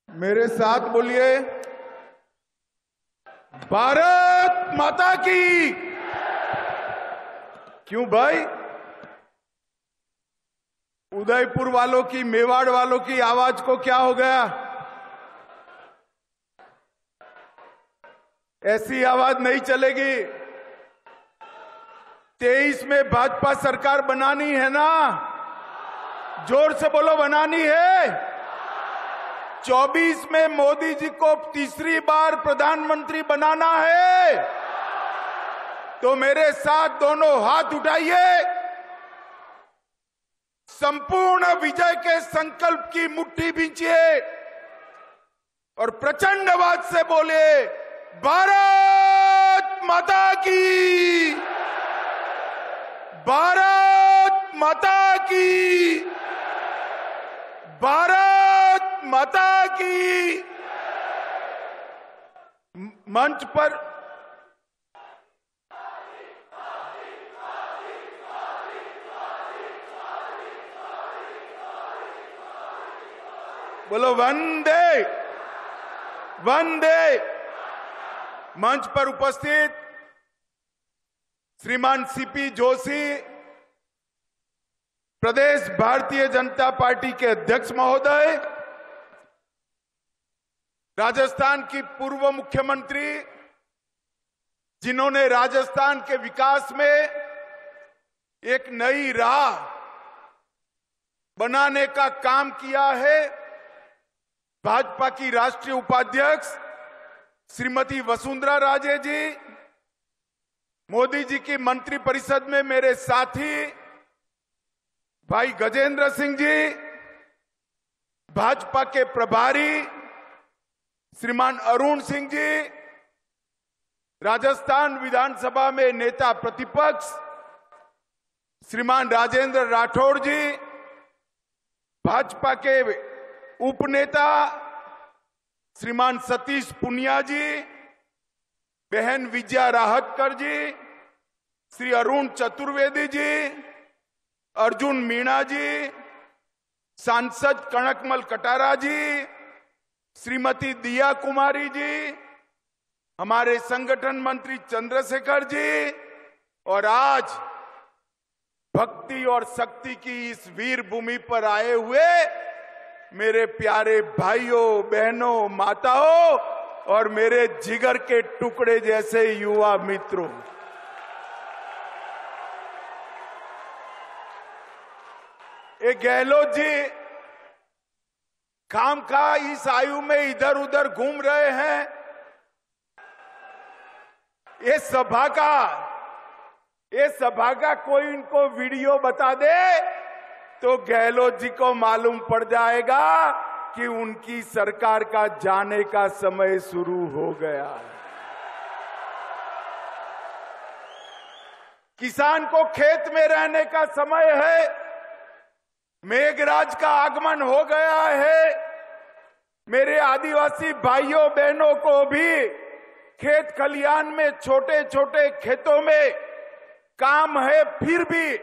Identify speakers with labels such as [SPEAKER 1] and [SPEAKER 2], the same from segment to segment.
[SPEAKER 1] मेरे साथ बोलिए, भारत माता की। क्यों भाई, उदयपुर वालों की, मेवाड़ वालों की आवाज को क्या हो गया? ऐसी आवाज नहीं चलेगी। 23 में भाजपा सरकार बनानी है ना? जोर से बोलो, बनानी है। 24 में मोदी जी को तीसरी बार प्रधानमंत्री बनाना है। तो मेरे साथ दोनों हाथ उठाइए, संपूर्ण विजय के संकल्प की मुट्ठी भींचिए और प्रचंड आवाज से बोले, भारत माता की, भारत माता की, भारत माता की। मंच पर बोलो वंदे वंदे। मंच पर उपस्थित श्रीमान सीपी जोशी, प्रदेश भारतीय जनता पार्टी के अध्यक्ष महोदय, राजस्थान की पूर्व मुख्यमंत्री, जिन्होंने राजस्थान के विकास में एक नई राह बनाने का काम किया है, भाजपा की राष्ट्रीय उपाध्यक्ष श्रीमती वसुंधरा राजे जी, मोदी जी की मंत्रिपरिषद में मेरे साथी भाई गजेंद्र सिंह जी, भाजपा के प्रभारी श्रीमान अरुण सिंह जी, राजस्थान विधानसभा में नेता प्रतिपक्ष श्रीमान राजेंद्र राठौड़ जी, भाजपा के उपनेता श्रीमान सतीश पुनिया जी, बहन विजया राहतकर जी, श्री अरुण चतुर्वेदी जी, अर्जुन मीणा जी, सांसद कनकमल कटारा जी, श्रीमती दिया कुमारी जी, हमारे संगठन मंत्री चंद्रशेखर जी, और आज भक्ति और शक्ति की इस वीर भूमि पर आए हुए मेरे प्यारे भाइयों बहनों, माताओं और मेरे जिगर के टुकड़े जैसे युवा मित्रों, ये गहलोत जी खामखा इस आयु में इधर उधर घूम रहे हैं। ये सभा का कोई इनको वीडियो बता दे तो गहलोत जी को मालूम पड़ जाएगा कि उनकी सरकार का जाने का समय शुरू हो गया है। किसान को खेत में रहने का समय है, मेघराज का आगमन हो गया है। मेरे आदिवासी भाइयों बहनों को भी खेत खलियान में, छोटे छोटे खेतों में काम है, फिर भी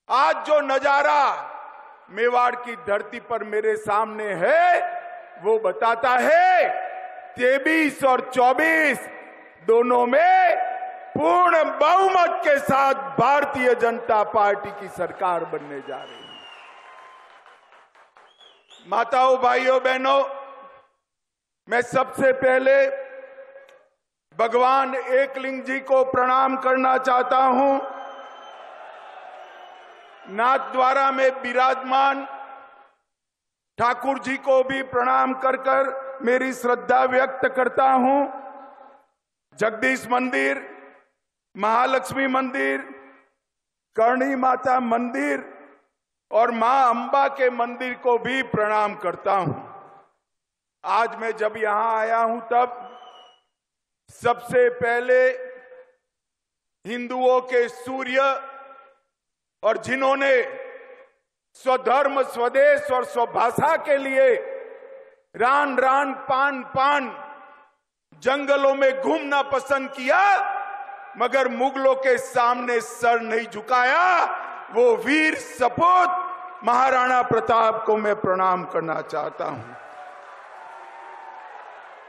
[SPEAKER 1] आज जो नजारा मेवाड़ की धरती पर मेरे सामने है वो बताता है 23 और 24 दोनों में पूर्ण बहुमत के साथ भारतीय जनता पार्टी की सरकार बनने जा रही है। माताओं, भाइयों, बहनों, मैं सबसे पहले भगवान एकलिंग जी को प्रणाम करना चाहता हूं। नाथद्वारा में विराजमान ठाकुर जी को भी प्रणाम कर मेरी श्रद्धा व्यक्त करता हूं। जगदीश मंदिर, महालक्ष्मी मंदिर, करणी माता मंदिर और मां अंबा के मंदिर को भी प्रणाम करता हूं। आज मैं जब यहां आया हूं तब सबसे पहले हिंदुओं के सूर्य और जिन्होंने स्वधर्म, स्वदेश और स्वभाषा के लिए रान रान पान पान जंगलों में घूमना पसंद किया मगर मुगलों के सामने सर नहीं झुकाया, वो वीर सपूत महाराणा प्रताप को मैं प्रणाम करना चाहता हूं।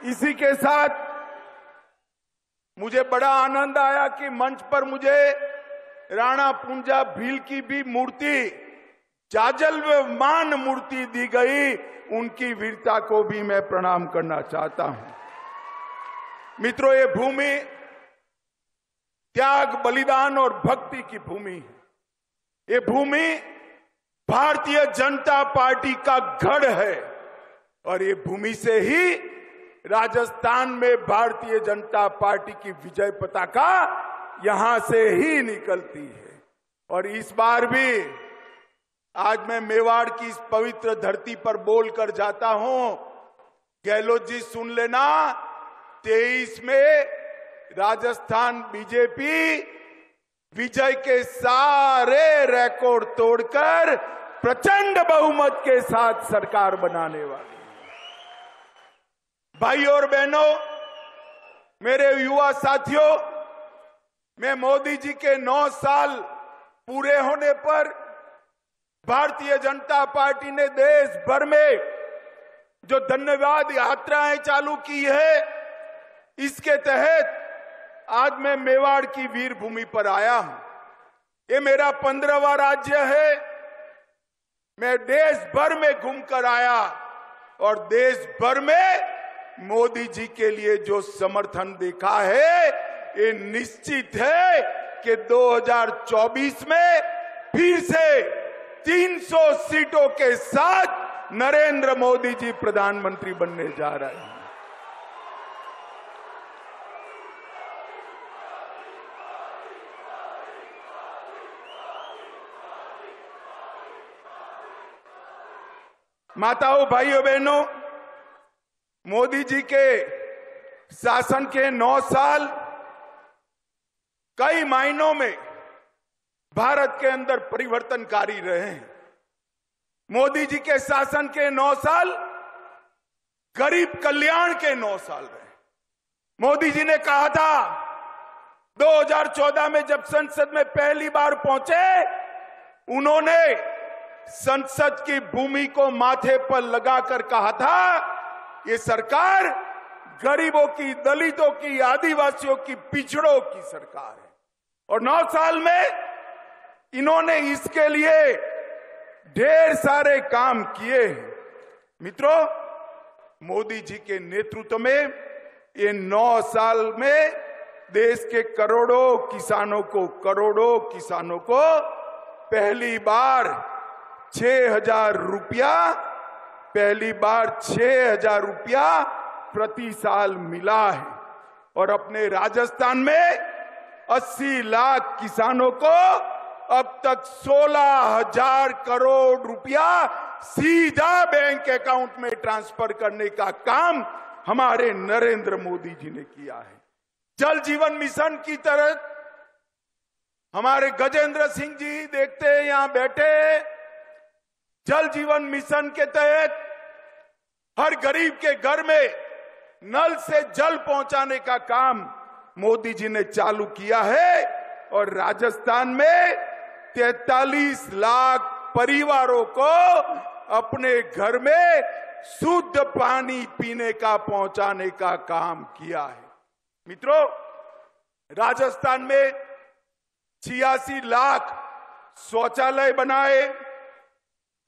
[SPEAKER 1] इसी के साथ मुझे बड़ा आनंद आया कि मंच पर मुझे राणा पुंजा भील की भी मूर्ति, जाजल्यमान मूर्ति दी गई। उनकी वीरता को भी मैं प्रणाम करना चाहता हूं। मित्रों, ये भूमि त्याग, बलिदान और भक्ति की भूमि है। ये भूमि भारतीय जनता पार्टी का गढ़ है और ये भूमि से ही राजस्थान में भारतीय जनता पार्टी की विजय पताका यहां से ही निकलती है। और इस बार भी आज मैं मेवाड़ की इस पवित्र धरती पर बोलकर जाता हूं। गहलोत जी सुन लेना, 23 में राजस्थान बीजेपी विजय के सारे रिकॉर्ड तोड़कर प्रचंड बहुमत के साथ सरकार बनाने वाली है। भाइयों और बहनों, मेरे युवा साथियों, मैं मोदी जी के 9 साल पूरे होने पर भारतीय जनता पार्टी ने देश भर में जो धन्यवाद यात्राएं चालू की है, इसके तहत आज मैं मेवाड़ की वीर भूमि पर आया हूं। ये मेरा 15वां राज्य है। मैं देश भर में घूमकर आया और देश भर में मोदी जी के लिए जो समर्थन देखा है, ये निश्चित है कि 2024 में फिर से 300 सीटों के साथ नरेंद्र मोदी जी प्रधानमंत्री बनने जा रहे हैं। माताओं, भाइयों, बहनों, मोदी जी के शासन के 9 साल कई मायनों में भारत के अंदर परिवर्तनकारी रहे हैं। मोदी जी के शासन के 9 साल गरीब कल्याण के 9 साल रहे। मोदी जी ने कहा था 2014 में जब संसद में पहली बार पहुंचे, उन्होंने संसद की भूमि को माथे पर लगाकर कहा था, ये सरकार गरीबों की, दलितों की, आदिवासियों की, पिछड़ों की सरकार है। और 9 साल में इन्होंने इसके लिए ढेर सारे काम किए हैं। मित्रों, मोदी जी के नेतृत्व में ये 9 साल में देश के करोड़ों किसानों को पहली बार 6,000 रुपया प्रति साल मिला है। और अपने राजस्थान में 80 लाख किसानों को अब तक 16,000 करोड़ रुपया सीधा बैंक अकाउंट में ट्रांसफर करने का काम हमारे नरेंद्र मोदी जी ने किया है। जल जीवन मिशन की तरह हमारे गजेंद्र सिंह जी देखते हैं यहां बैठे, जल जीवन मिशन के तहत हर गरीब के घर में नल से जल पहुंचाने का काम मोदी जी ने चालू किया है। और राजस्थान में 43 लाख परिवारों को अपने घर में शुद्ध पानी पीने का पहुंचाने का काम किया है। मित्रों, राजस्थान में 86 लाख शौचालय बनाए,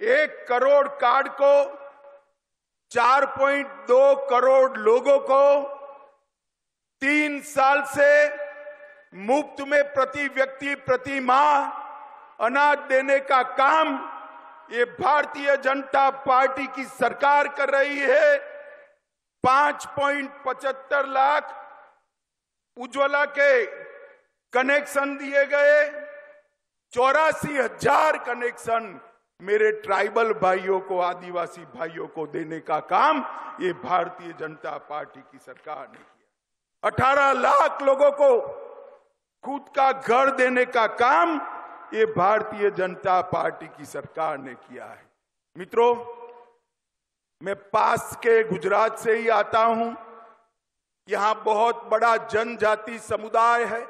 [SPEAKER 1] 1 करोड़ कार्ड को 4.2 करोड़ लोगों को 3 साल से मुफ्त में प्रति व्यक्ति प्रति माह अनाज देने का काम ये भारतीय जनता पार्टी की सरकार कर रही है। 5.75 लाख उज्ज्वला के कनेक्शन दिए गए, 84,000 कनेक्शन मेरे ट्राइबल भाइयों को, आदिवासी भाइयों को देने का काम ये भारतीय जनता पार्टी की सरकार ने किया। 18 लाख लोगों को खुद का घर देने का काम ये भारतीय जनता पार्टी की सरकार ने किया है। मित्रों, मैं पास के गुजरात से ही आता हूं। यहां बहुत बड़ा जनजाति समुदाय है,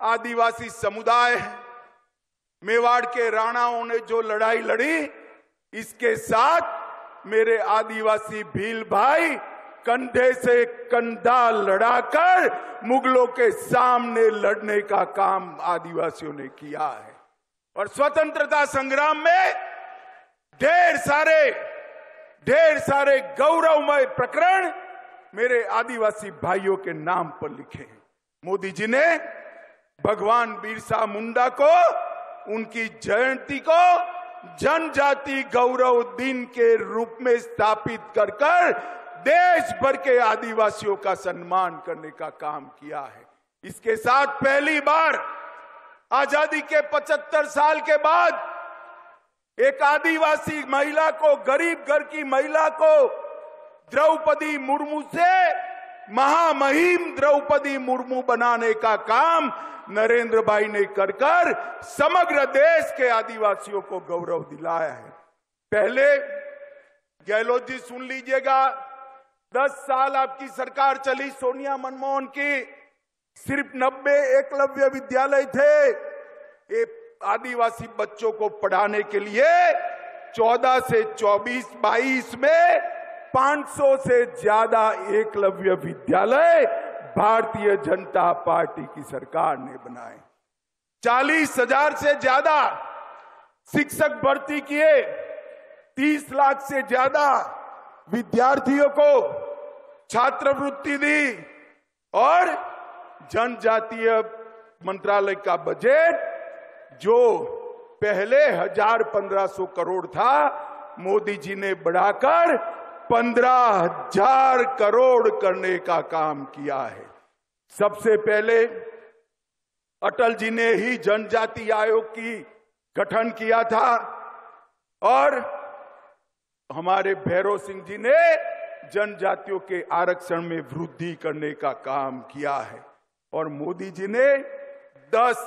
[SPEAKER 1] आदिवासी समुदाय है। मेवाड़ के राणाओं ने जो लड़ाई लड़ी, इसके साथ मेरे आदिवासी भील भाई कंधे से कंधा लड़ाकर मुगलों के सामने लड़ने का काम आदिवासियों ने किया है। और स्वतंत्रता संग्राम में ढेर सारे गौरवमय प्रकरण मेरे आदिवासी भाइयों के नाम पर लिखे हैं। मोदी जी ने भगवान बिरसा मुंडा को, उनकी जयंती को जनजाति गौरव दिन के रूप में स्थापित कर देश भर के आदिवासियों का सम्मान करने का काम किया है। इसके साथ पहली बार आजादी के 75 साल के बाद एक आदिवासी महिला को, गरीब घर की महिला को द्रौपदी मुर्मू से महामहिम द्रौपदी मुर्मू बनाने का काम नरेंद्र भाई ने कर समग्र देश के आदिवासियों को गौरव दिलाया है। पहले गहलोत जी सुन लीजिएगा, 10 साल आपकी सरकार चली सोनिया मनमोहन की, सिर्फ 90 एकलव्य विद्यालय थे। ये आदिवासी बच्चों को पढ़ाने के लिए 14 से 24-22 में 500 से ज्यादा एकलव्य विद्यालय भारतीय जनता पार्टी की सरकार ने बनाए। 40,000 से ज्यादा शिक्षक भर्ती किए, 30 लाख से ज्यादा विद्यार्थियों को छात्रवृत्ति दी और जनजातीय मंत्रालय का बजट जो पहले 1,000-1,500 करोड़ था, मोदी जी ने बढ़ाकर 15,000 करोड़ करने का काम किया है। सबसे पहले अटल जी ने ही जनजाति आयोग की गठन किया था और हमारे भैरव सिंह जी ने जनजातियों के आरक्षण में वृद्धि करने का काम किया है और मोदी जी ने 10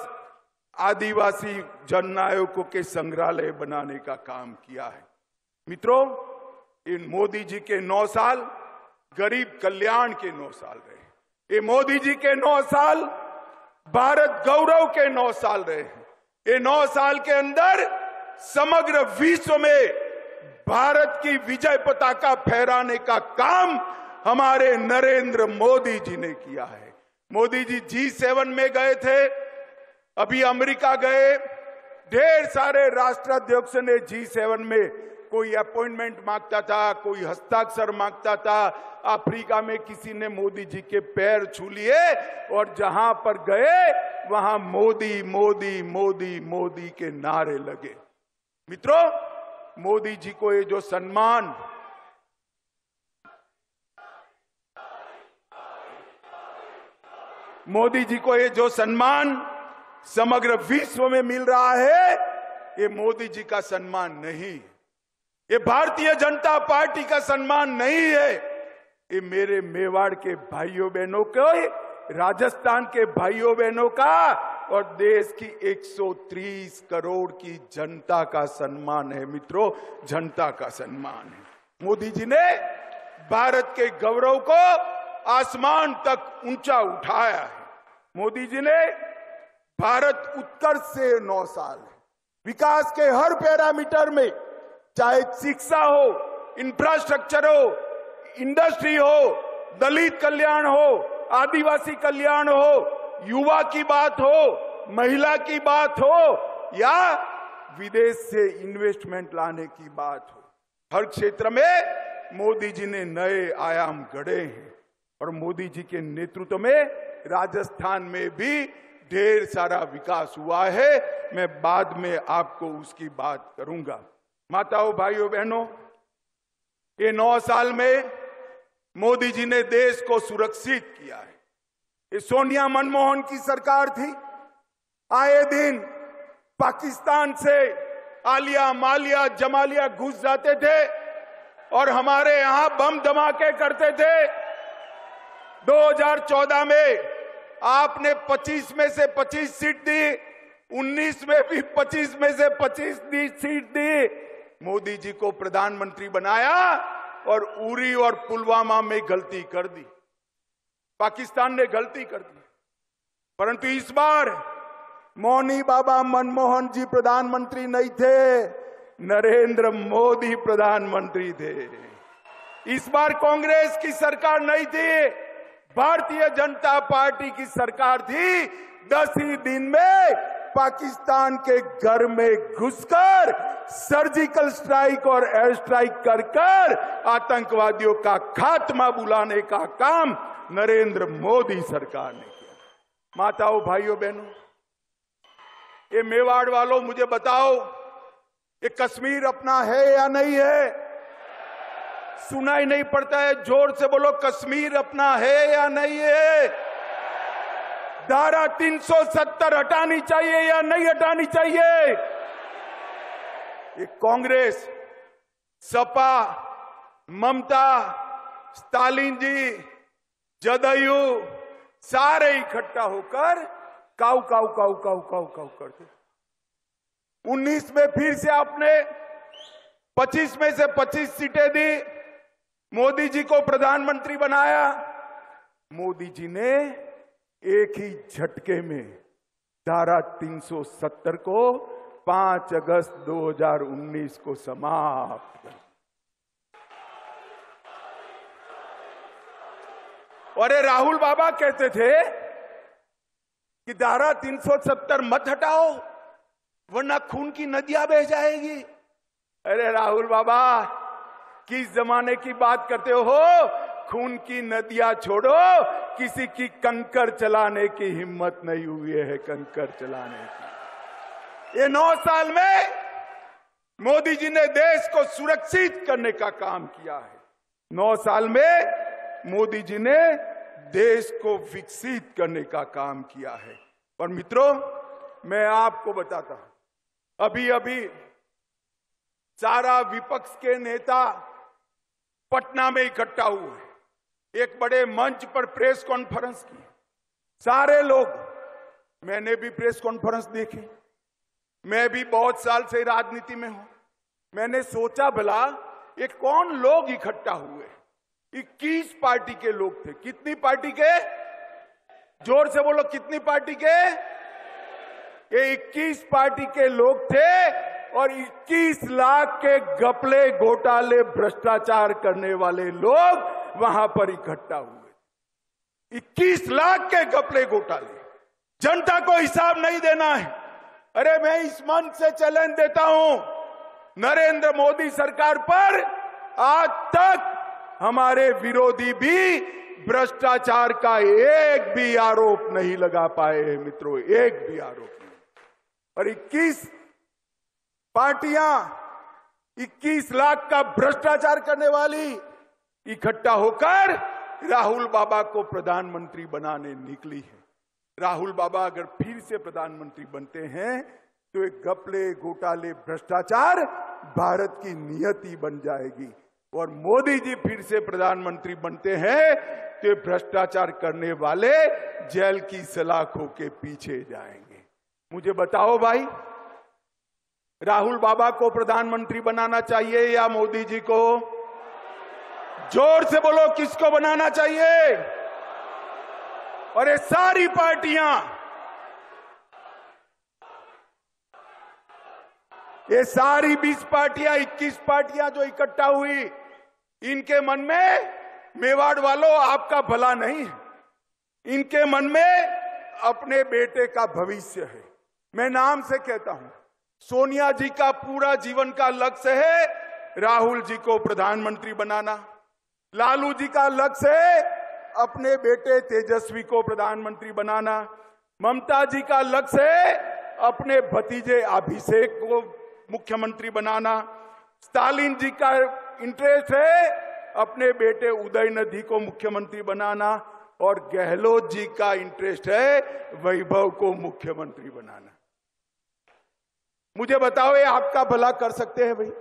[SPEAKER 1] आदिवासी जन आयोगों के संग्रहालय बनाने का काम किया है। मित्रों, इन मोदी जी के 9 साल गरीब कल्याण के 9 साल रहे। ये मोदी जी के 9 साल भारत गौरव के 9 साल रहे हैं। ये 9 साल के अंदर समग्र विश्व में भारत की विजय पताका फहराने का काम हमारे नरेंद्र मोदी जी ने किया है। मोदी जी G7 में गए थे, अभी अमेरिका गए, ढेर सारे राष्ट्राध्यक्ष ने G7 में कोई अपॉइंटमेंट मांगता था, कोई हस्ताक्षर मांगता था। अफ्रीका में किसी ने मोदी जी के पैर छू लिए और जहां पर गए वहां मोदी मोदी मोदी मोदी के नारे लगे। मित्रों, मोदी जी को ये जो सम्मान समग्र विश्व में मिल रहा है, ये मोदी जी का सम्मान नहीं, ये भारतीय जनता पार्टी का सम्मान नहीं है। ये मेरे मेवाड़ के भाइयों बहनों को, राजस्थान के भाइयों बहनों का और देश की 130 करोड़ की जनता का सम्मान है। मित्रों, जनता का सम्मान है। मोदी जी ने भारत के गौरव को आसमान तक ऊंचा उठाया है। मोदी जी ने भारत उत्कर्ष से 9 साल विकास के हर पैरामीटर में, चाहे शिक्षा हो, इंफ्रास्ट्रक्चर हो, इंडस्ट्री हो, दलित कल्याण हो, आदिवासी कल्याण हो, युवा की बात हो, महिला की बात हो या विदेश से इन्वेस्टमेंट लाने की बात हो, हर क्षेत्र में मोदी जी ने नए आयाम गढ़े हैं। और मोदी जी के नेतृत्व में राजस्थान में भी ढेर सारा विकास हुआ है। मैं बाद में आपको उसकी बात करूंगा। माताओं, भाइयों, बहनों, ये 9 साल में मोदी जी ने देश को सुरक्षित किया है। ये सोनिया मनमोहन की सरकार थी, आए दिन पाकिस्तान से आलिया मालिया जमालिया घुस जाते थे और हमारे यहां बम धमाके करते थे। 2014 में आपने 25 में से 25 सीट दी, 19 में भी 25 में से 25 सीट दी। मोदी जी को प्रधानमंत्री बनाया और उरी और पुलवामा में गलती कर दी, पाकिस्तान ने गलती कर दी। परंतु इस बार मौनी बाबा मनमोहन जी प्रधानमंत्री नहीं थे, नरेंद्र मोदी प्रधानमंत्री थे। इस बार कांग्रेस की सरकार नहीं थी, भारतीय जनता पार्टी की सरकार थी। 10 ही दिन में पाकिस्तान के घर में घुसकर सर्जिकल स्ट्राइक और एयर स्ट्राइक कर आतंकवादियों का खात्मा बुलाने का काम नरेंद्र मोदी सरकार ने किया। माताओं, भाइयों, बहनों, ये मेवाड़ वालों, मुझे बताओ, ये कश्मीर अपना है या नहीं है? सुनाई नहीं पड़ता है, जोर से बोलो, कश्मीर अपना है या नहीं है? धारा 370 हटानी चाहिए या नहीं हटानी चाहिए? ये कांग्रेस, सपा, ममता, स्टालिन जी, जदयू सारे इकट्ठा होकर काऊ काऊ काऊ काऊ काऊ काऊ करते। 19 में फिर से आपने 25 में से 25 सीटें दी, मोदी जी को प्रधानमंत्री बनाया। मोदी जी ने एक ही झटके में धारा 370 को 5 अगस्त 2019 को समाप्त कर। और राहुल बाबा कहते थे कि धारा 370 मत हटाओ वरना खून की नदियां बह जाएगी। अरे राहुल बाबा, किस जमाने की बात करते हो? खून की नदियां छोड़ो, किसी की कंकर चलाने की हिम्मत नहीं हुई है, कंकर चलाने की। ये 9 साल में मोदी जी ने देश को सुरक्षित करने का काम किया है। 9 साल में मोदी जी ने देश को विकसित करने का काम किया है। और मित्रों, मैं आपको बताता हूं, अभी अभी सारा विपक्ष के नेता पटना में इकट्ठा हुए, एक बड़े मंच पर प्रेस कॉन्फ्रेंस की। सारे लोग, मैंने भी प्रेस कॉन्फ्रेंस देखी, मैं भी बहुत साल से राजनीति में हूं। मैंने सोचा भला ये कौन लोग इकट्ठा हुए? 21 पार्टी के लोग थे। कितनी पार्टी के? जोर से बोलो, कितनी पार्टी के? ये 21 पार्टी के लोग थे और 21 लाख के घपले, घोटाले, भ्रष्टाचार करने वाले लोग वहां पर इकट्ठा हुए। 21 लाख के घपले, घोटाले, जनता को हिसाब नहीं देना है। अरे मैं इस मंच से चैलेंज देता हूं, नरेंद्र मोदी सरकार पर आज तक हमारे विरोधी भी भ्रष्टाचार का एक भी आरोप नहीं लगा पाए हैं मित्रों, एक भी आरोप नहीं। और 21 पार्टियां 21 लाख का भ्रष्टाचार करने वाली इकट्ठा होकर राहुल बाबा को प्रधानमंत्री बनाने निकली है। राहुल बाबा अगर फिर से प्रधानमंत्री बनते हैं तो एक घपले, घोटाले, भ्रष्टाचार भारत की नियति बन जाएगी। और मोदी जी फिर से प्रधानमंत्री बनते हैं तो ये भ्रष्टाचार करने वाले जेल की सलाखों के पीछे जाएंगे। मुझे बताओ भाई, राहुल बाबा को प्रधानमंत्री बनाना चाहिए या मोदी जी को? जोर से बोलो, किसको बनाना चाहिए? और ये सारी पार्टियां, ये सारी 20 पार्टियां, 21 पार्टियां जो इकट्ठा हुई, इनके मन में, मेवाड़ वालों, आपका भला नहीं है। इनके मन में अपने बेटे का भविष्य है। मैं नाम से कहता हूं, सोनिया जी का पूरा जीवन का लक्ष्य है राहुल जी को प्रधानमंत्री बनाना। लालू जी का लक्ष्य है अपने बेटे तेजस्वी को प्रधानमंत्री बनाना। ममता जी का लक्ष्य है अपने भतीजे अभिषेक को मुख्यमंत्री बनाना। स्टालिन जी का इंटरेस्ट है अपने बेटे उदयनिधि को मुख्यमंत्री बनाना। और गहलोत जी का इंटरेस्ट है वैभव को मुख्यमंत्री बनाना। मुझे बताओ, ये आपका भला कर सकते हैं भाई?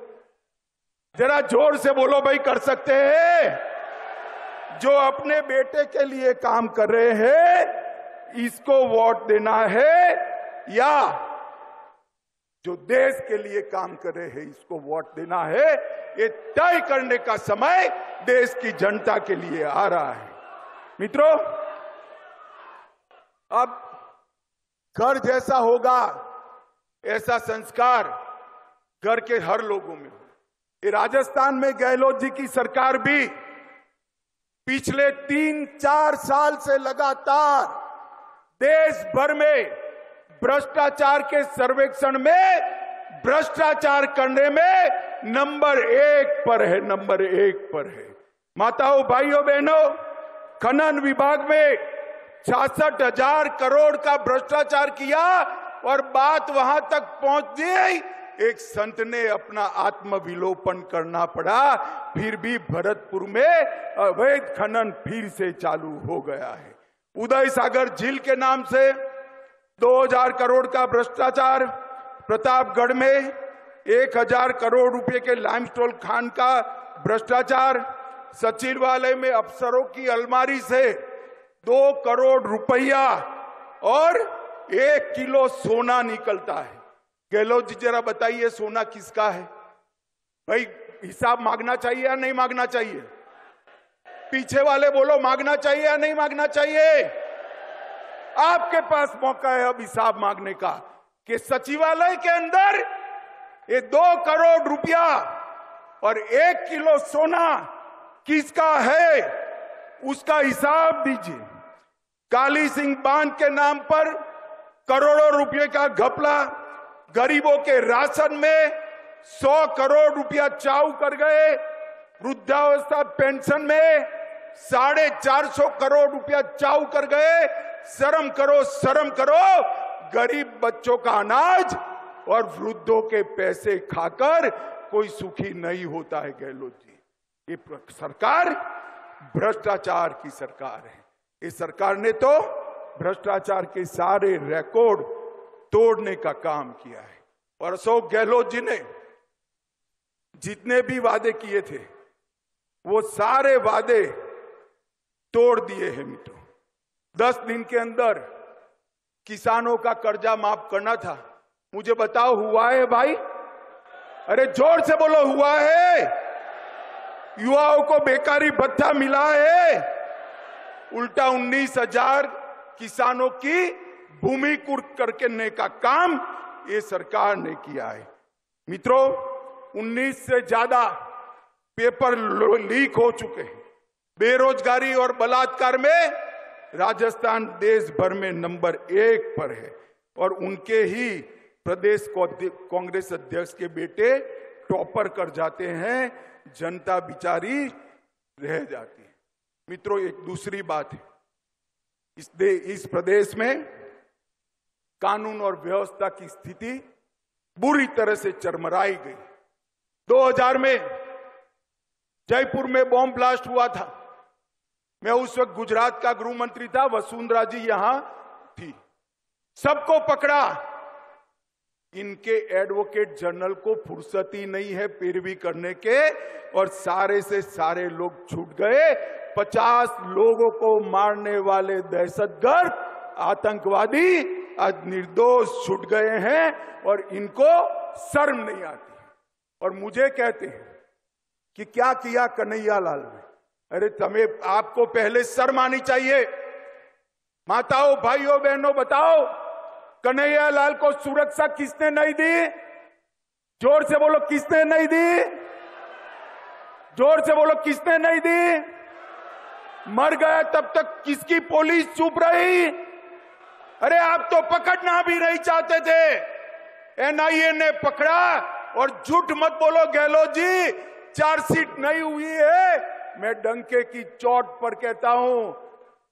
[SPEAKER 1] जरा जोर से बोलो भाई, कर सकते हैं? जो अपने बेटे के लिए काम कर रहे हैं, इसको वोट देना है, या जो देश के लिए काम कर रहे हैं इसको वोट देना है? ये तय करने का समय देश की जनता के लिए आ रहा है। मित्रों, अब घर जैसा होगा ऐसा संस्कार घर के हर लोगों में हो। ये राजस्थान में गहलोत जी की सरकार भी पिछले 3-4 साल से लगातार देश भर में भ्रष्टाचार के सर्वेक्षण में भ्रष्टाचार करने में नंबर 1 पर है, नंबर 1 पर है। माताओं, भाइयों, बहनों, खनन विभाग में 66,000 करोड़ का भ्रष्टाचार किया और बात वहां तक पहुंच गई, एक संत ने अपना आत्मविलोपन करना पड़ा, फिर भी भरतपुर में अवैध खनन फिर से चालू हो गया है। उदय सागर झील के नाम से 2000 करोड़ का भ्रष्टाचार, प्रतापगढ़ में 1000 करोड़ रुपए के लाइमस्टोन खान का भ्रष्टाचार, सचिवालय में अफसरों की अलमारी से 2 करोड़ रुपया और 1 किलो सोना निकलता है। गहलोत जी जरा बताइए, सोना किसका है? भाई हिसाब मांगना चाहिए या नहीं मांगना चाहिए? पीछे वाले बोलो, मांगना चाहिए या नहीं मांगना चाहिए? आपके पास मौका है अब हिसाब मांगने का कि सचिवालय के अंदर ये 2 करोड़ रुपया और 1 किलो सोना किसका है, उसका हिसाब दीजिए। काली सिंह बांध के नाम पर करोड़ों रुपए का घपला, गरीबों के राशन में 100 करोड़ रुपया चाऊ कर गए, वृद्धावस्था पेंशन में 450 करोड़ रुपया चाऊ कर गए। शर्म करो, शर्म करो, गरीब बच्चों का अनाज और वृद्धों के पैसे खाकर कोई सुखी नहीं होता है। गहलोत जी, ये सरकार भ्रष्टाचार की सरकार है। इस सरकार ने तो भ्रष्टाचार के सारे रिकॉर्ड तोड़ने का काम किया है। और अशोक गहलोत जी ने जितने भी वादे किए थे वो सारे वादे तोड़ दिए हैं मित्रों। 10 दिन के अंदर किसानों का कर्जा माफ करना था। मुझे बताओ, हुआ है भाई? अरे जोर से बोलो, हुआ है? युवाओं को बेकारी भत्ता मिला है? उल्टा 19,000 किसानों की भूमि कुर्क करने का काम ये सरकार ने किया है। मित्रों, 19 से ज्यादा पेपर लीक हो चुके हैं। बेरोजगारी और बलात्कार में राजस्थान देश भर में नंबर 1 पर है और उनके ही प्रदेश कांग्रेस अध्यक्ष के बेटे टॉपर कर जाते हैं, जनता बिचारी रह जाती है। मित्रों, एक दूसरी बात है, इस प्रदेश में कानून और व्यवस्था की स्थिति बुरी तरह से चरमराई गई। 2000 में जयपुर में बॉम्ब ब्लास्ट हुआ था। मैं उस वक्त गुजरात का गृह मंत्री था, वसुंधरा जी यहां थी। सबको पकड़ा। इनके एडवोकेट जनरल को फुर्सत ही नहीं है पैरवी करने के और सारे से सारे लोग छूट गए। 50 लोगों को मारने वाले दहशतगर्द आतंकवादी आज निर्दोष छूट गए हैं और इनको शर्म नहीं आती। और मुझे कहते हैं कि क्या किया कन्हैया लाल ने। अरे तुम्हें, आपको पहले शर्म आनी चाहिए। माताओं, भाइयों, बहनों, बताओ, कन्हैया लाल को सुरक्षा किसने नहीं दी? जोर से बोलो, किसने नहीं दी? जोर से बोलो, किसने नहीं दी? मर गया तब तक किसकी पुलिस चुप रही? अरे आप तो पकड़ना भी नहीं चाहते थे, एनआईए ने पकड़ा। और झूठ मत बोलो गहलोत जी, चार्जशीट नहीं हुई है। मैं डंके की चोट पर कहता हूं,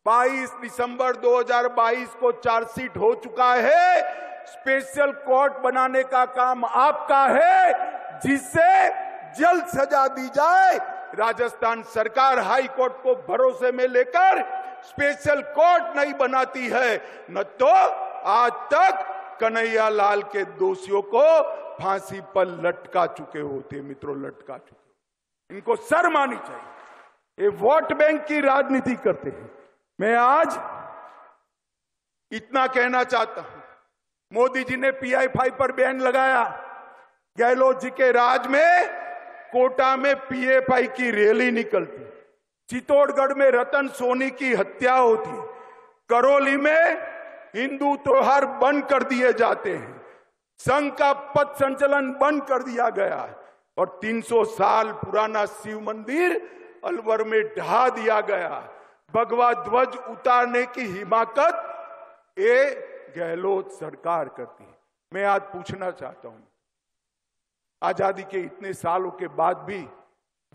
[SPEAKER 1] 22 दिसंबर 2022 को चार्जशीट हो चुका है। स्पेशल कोर्ट बनाने का काम आपका है, जिससे जल्द सजा दी जाए। राजस्थान सरकार हाई कोर्ट को भरोसे में लेकर स्पेशल कोर्ट नहीं बनाती है, न तो आज तक कन्हैया लाल के दोषियों को फांसी पर लटका चुके होते। मित्रों, लटका चुके। इनको शर्म आनी चाहिए। ये वोट बैंक की राजनीति करते हैं। मैं आज इतना कहना चाहता हूं, मोदी जी ने PI5 पर बैन लगाया। गहलोत जी के राज में कोटा में PFI की रैली निकलती, चित्तौड़गढ़ में रतन सोनी की हत्या होती, करौली में हिंदू त्योहार बंद कर दिए जाते हैं, संघ का पथ संचलन बंद कर दिया गया है और 300 साल पुराना शिव मंदिर अलवर में ढहा दिया गया। भगवा ध्वज उतारने की हिमाकत ये गहलोत सरकार करती है। मैं आज पूछना चाहता हूं, आजादी के इतने सालों के बाद भी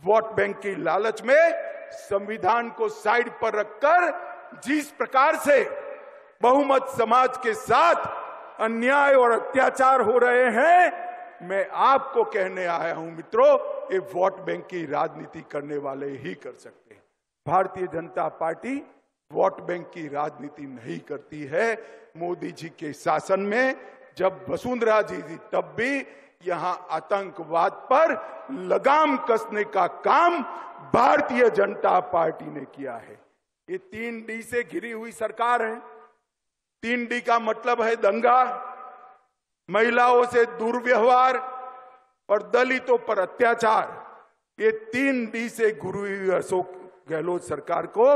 [SPEAKER 1] वोट बैंक की लालच में संविधान को साइड पर रखकर जिस प्रकार से बहुमत समाज के साथ अन्याय और अत्याचार हो रहे हैं, मैं आपको कहने आया हूं मित्रों, ये वोट बैंक की राजनीति करने वाले ही कर सकते हैं। Bharatiya Janata party vote bank की राजनीति नहीं करती है। मोदी जी के शासन में जब वसुंधरा जी थी तब भी यहां आतंकवाद पर लगाम कसने का काम भारतीय जनता पार्टी ने किया है। ये 3D से घिरी हुई सरकार है। 3D का मतलब है दंगा, महिलाओं से दुर्व्यवहार और दलितों पर अत्याचार। ये 3D से घिरी हुई अशोक गहलोत सरकार को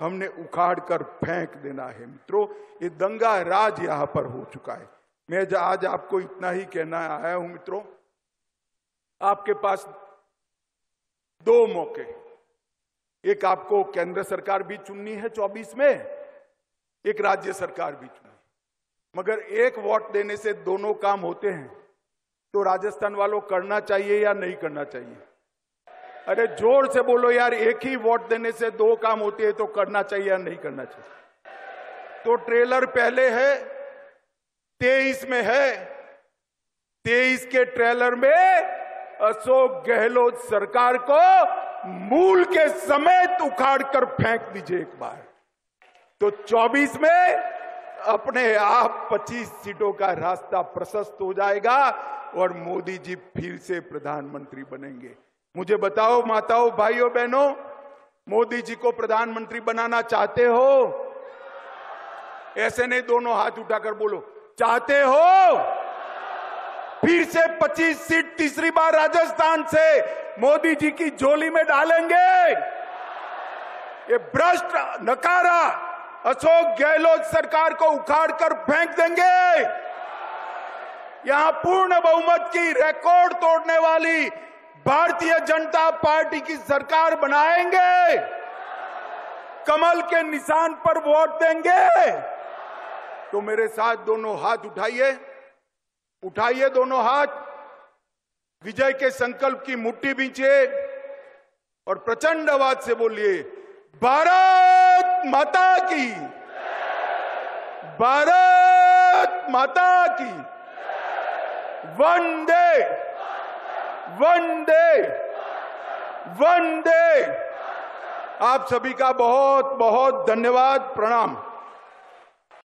[SPEAKER 1] हमने उखाड़ कर फेंक देना है। मित्रों, ये दंगा राज यहां पर हो चुका है। मैं आज आपको इतना ही कहना आया हूं मित्रों, आपके पास 2 मौके, एक आपको केंद्र सरकार भी चुननी है 24 में, एक राज्य सरकार भी चुननी, मगर एक वोट देने से दोनों काम होते हैं। तो राजस्थान वालों करना चाहिए या नहीं करना चाहिए? अरे जोर से बोलो यार, एक ही वोट देने से 2 काम होते हैं तो करना चाहिए या नहीं करना चाहिए? तो ट्रेलर पहले है, 23 में है। 23 के ट्रेलर में अशोक गहलोत सरकार को मूल के समेत उखाड़ कर फेंक दीजिए एक बार, तो 24 में अपने आप 25 सीटों का रास्ता प्रशस्त हो जाएगा और मोदी जी फिर से प्रधानमंत्री बनेंगे। मुझे बताओ माताओं, भाइयों, बहनों, मोदी जी को प्रधानमंत्री बनाना चाहते हो? ऐसे नहीं, दोनों हाथ उठाकर बोलो, चाहते हो? फिर से 25 सीट तीसरी बार राजस्थान से मोदी जी की झोली में डालेंगे? ये भ्रष्ट नकारा अशोक गहलोत सरकार को उखाड़ कर फेंक देंगे। यहां पूर्ण बहुमत की रिकॉर्ड तोड़ने वाली भारतीय जनता पार्टी की सरकार बनाएंगे। कमल के निशान पर वोट देंगे। तो मेरे साथ दोनों हाथ उठाइए, उठाइए दोनों हाथ, विजय के संकल्प की मुट्ठी बींचिए और प्रचंड आवाज से बोलिए, भारत माता की, भारत माता की, वंदे वंदे वंदे। आप सभी का बहुत बहुत धन्यवाद, प्रणाम।